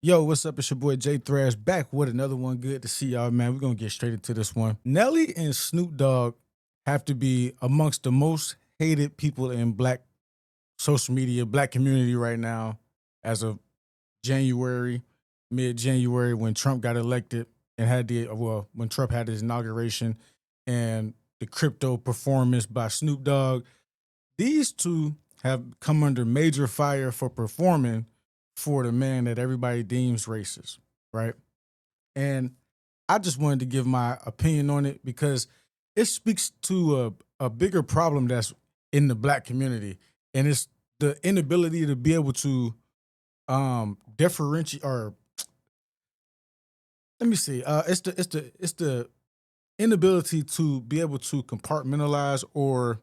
Yo, what's up? It's your boy Jay Thrash back with another one. Good to see y'all, man. We're gonna get straight into this one. Nelly and Snoop Dogg have to be amongst the most hated people in black social media, black community right now, as of January, mid-January, when Trump got elected and had when Trump had his inauguration and the crypto performance by Snoop Dogg. These two have come under major fire for performing for the man that everybody deems racist, right? And I just wanted to give my opinion on it because it speaks to a bigger problem that's in the black community, and it's the inability to be able to differentiate, or let me see, it's the inability to be able to compartmentalize or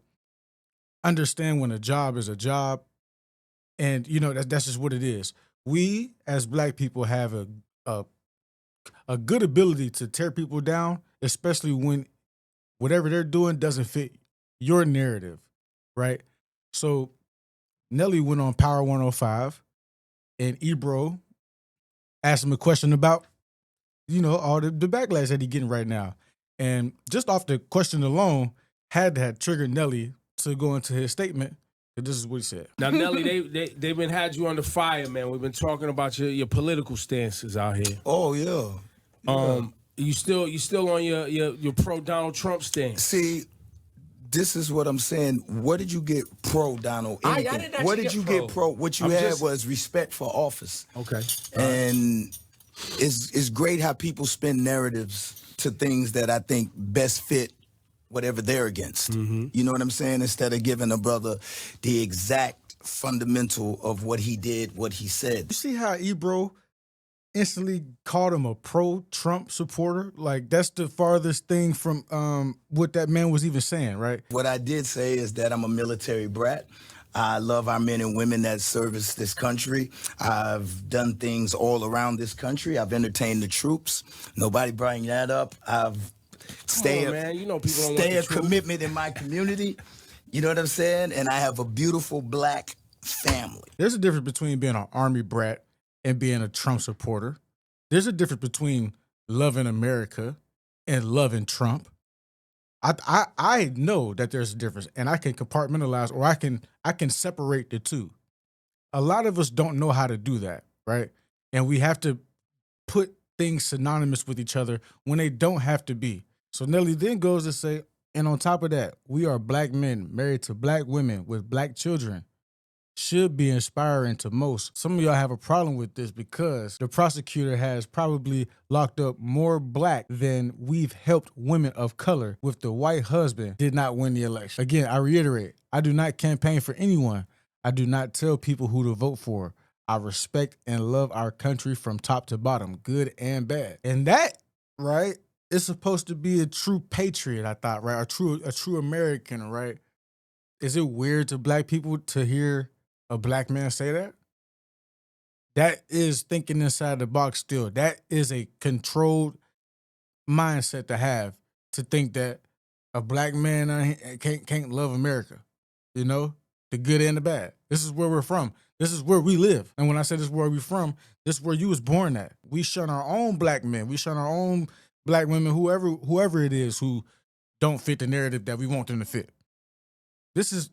understand when a job is a job. And that's just what it is. We as black people have a a good ability to tear people down, especially when whatever they're doing doesn't fit your narrative, right? So Nelly went on Power 105 and Ebro asked him a question about, all the backlash that he's getting right now. And just off the question alone, had to have triggered Nelly to go into his statement. This is what he said. Now, Nelly, they've been had you under fire, man. We've been talking about your political stances out here. Oh yeah. You still on your pro Donald Trump stance? See, this is what I'm saying. What did you get pro Donald? I didn't actually What did you get pro? What you had was respect for office. Okay. And it's great how people spin narratives to things that I think best fit whatever they're against. Mm-hmm. You know what I'm saying? Instead of giving a brother the exact fundamental of what he did, what he said. You see how Ebro instantly called him a pro-Trump supporter? Like, that's the farthest thing from what that man was even saying, right? What I did say is that I'm a military brat. I love our men and women that service this country. I've done things all around this country. I've entertained the troops. Nobody bring that up. I've stay a commitment in my community. You know what I'm saying? And I have a beautiful black family. There's a difference between being an Army brat and being a Trump supporter. There's a difference between loving America and loving Trump. I know that there's a difference, and I can compartmentalize, or I can separate the two. A lot of us don't know how to do that, right? And we have to put things synonymous with each other when they don't have to be. So Nelly then goes to say, and on top of that, we are black men married to black women with black children. Should be inspiring to most. Some of y'all have a problem with this because the prosecutor has probably locked up more black than we've helped women of color with the white husband did not win the election. Again, I reiterate, I do not campaign for anyone. I do not tell people who to vote for. I respect and love our country from top to bottom, good and bad. And that, right, is supposed to be a true patriot, I thought, right? A true American, right? Is it weird to black people to hear a black man say that? That is thinking inside the box still. That is a controlled mindset to have, to think that a black man can't love America, the good and the bad. This is where we're from. This is where we live. And when I say this is where we're from, this is where you was born at. We shun our own black men. We shun our own black women, whoever it is who don't fit the narrative that we want them to fit. This is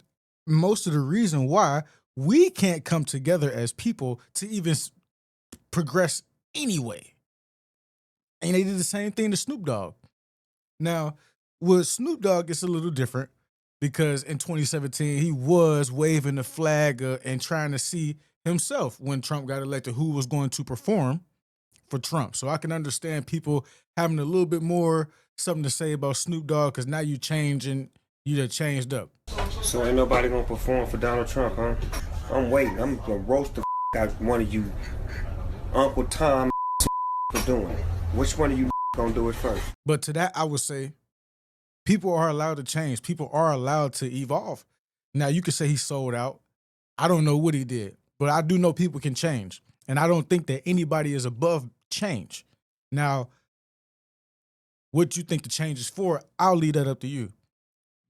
most of the reason why we can't come together as people to even progress anyway. And they did the same thing to Snoop Dogg. Now, with Snoop Dogg, it's a little different because in 2017, he was waving the flag and trying to see himself, when Trump got elected, who was going to perform for Trump. So I can understand people having a little bit more something to say about Snoop Dogg because now you done changed up. So ain't nobody gonna perform for Donald Trump, huh? I'm waiting. I'm gonna roast the out one of you Uncle Tom for doing it. Which one of you gonna do it first? But to that, I would say people are allowed to change. People are allowed to evolve. Now, you could say he sold out. I don't know what he did, but I do know people can change. And I don't think that anybody is above change. Now, what you think the change is for, I'll leave that up to you.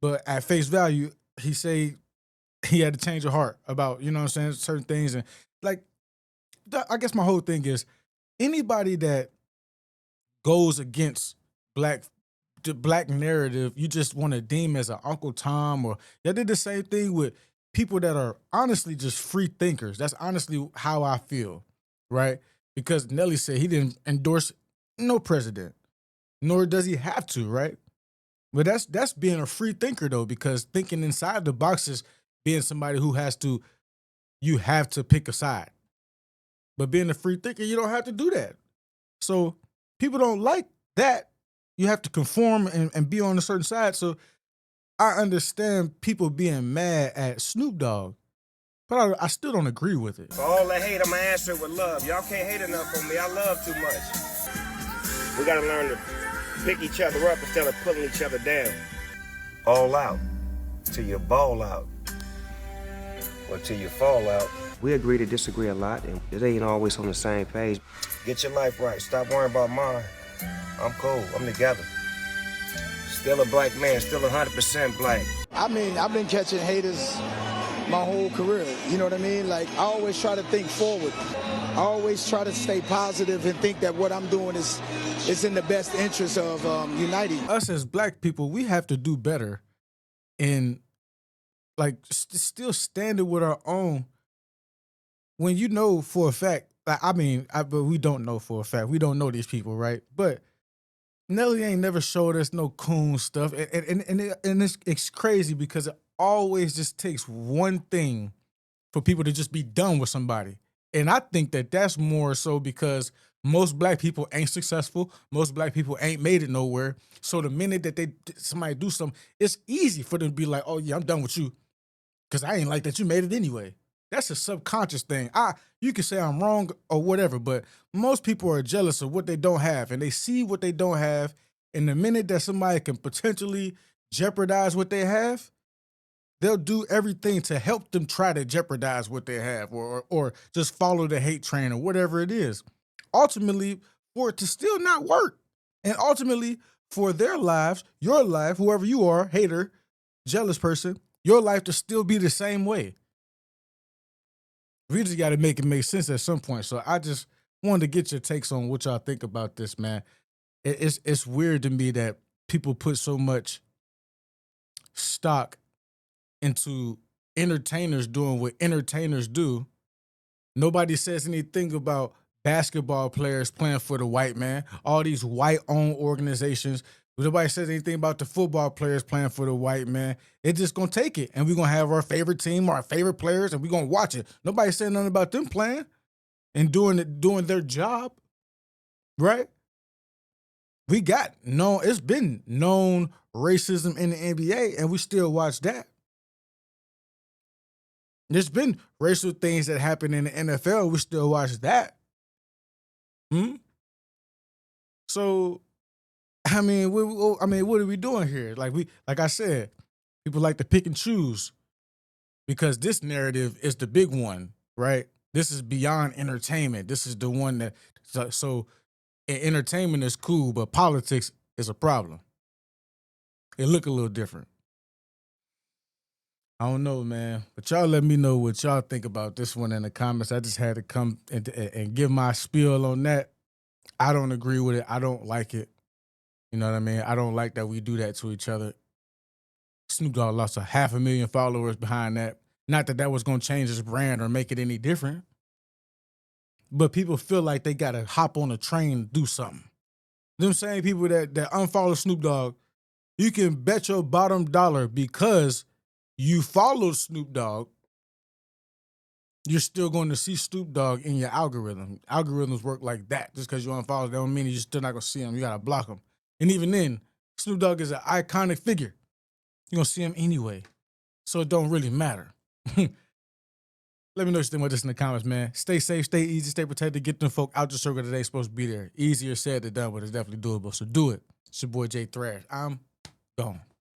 But at face value, he said he had to change of heart about, certain things. And like, I guess my whole thing is, anybody that goes against the black narrative, you just want to deem as an Uncle Tom, or they did the same thing with people that are honestly just free thinkers. That's honestly how I feel, right? Because Nelly said he didn't endorse no president, nor does he have to, right? But that's being a free thinker though, because thinking inside the box is being somebody who you have to pick a side. But being a free thinker, you don't have to do that. So people don't like that. You have to conform and be on a certain side. So I understand people being mad at Snoop Dogg, but I still don't agree with it. For all the hate, I'ma answer it with love. Y'all can't hate enough on me. I love too much. We gotta learn to pick each other up instead of pulling each other down. All out till you ball out, or till you fall out. We agree to disagree a lot, and it ain't always on the same page. Get your life right. Stop worrying about mine. I'm cool. I'm together. Still a black man. Still 100% black. I mean, I've been catching haters my whole career. You know what I mean? Like, I always try to think forward. I always try to stay positive and think that what I'm doing is in the best interest of uniting. Us as black people, we have to do better in, like, still standing with our own. When you know for a fact, but we don't know for a fact. We don't know these people, right? But Nelly ain't never showed us no coon stuff, and it's crazy because it always just takes one thing for people to just be done with somebody. And I think that that's more so because most black people ain't successful. Most black people ain't made it nowhere. So the minute that somebody do something, it's easy for them to be like, oh yeah, I'm done with you because I ain't like that you made it anyway. That's a subconscious thing. You can say I'm wrong or whatever, but most people are jealous of what they don't have, and they see what they don't have. And the minute that somebody can potentially jeopardize what they have, they'll do everything to help them try to jeopardize what they have, or just follow the hate train or whatever it is. Ultimately, for it to still not work, and ultimately for their lives, your life, whoever you are, hater, jealous person, your life to still be the same way. We just got to make it make sense at some point. So I just wanted to get your takes on what y'all think about this, man. It's weird to me that people put so much stock into entertainers doing what entertainers do. Nobody says anything about basketball players playing for the white man, all these white-owned organizations. Nobody says anything about the football players playing for the white man. It's just going to take it, and we're going to have our favorite team, our favorite players, and we're going to watch it. Nobody saying nothing about them playing and doing their job, right? It's been known racism in the NBA, and we still watch that. There's been racial things that happen in the NFL, we still watch that. So, what are we doing here? Like I said, people like to pick and choose because this narrative is the big one, right? This is beyond entertainment. This is the one that, so entertainment is cool, but politics is a problem. It look a little different. I don't know, man, but y'all let me know what y'all think about this one in the comments. I just had to come and give my spiel on that. I don't agree with it. I don't like it. You know what I mean? I don't like that we do that to each other. Snoop Dogg lost 500,000 followers behind that. Not that was going to change his brand or make it any different. But people feel like they got to hop on a train and do something. Them same people that unfollow Snoop Dogg, you can bet your bottom dollar because you follow Snoop Dogg, you're still going to see Snoop Dogg in your algorithm. Algorithms work like that. Just because you unfollow, that don't mean you're still not going to see him. You got to block him. And even then, Snoop Dogg is an iconic figure. You're going to see him anyway. So it don't really matter. Let me know what you think about this in the comments, man. Stay safe, stay easy, stay protected. Get them folk out your circle today. Supposed to be there. Easier said than done, but it's definitely doable. So do it. It's your boy Jay Thrash. I'm gone.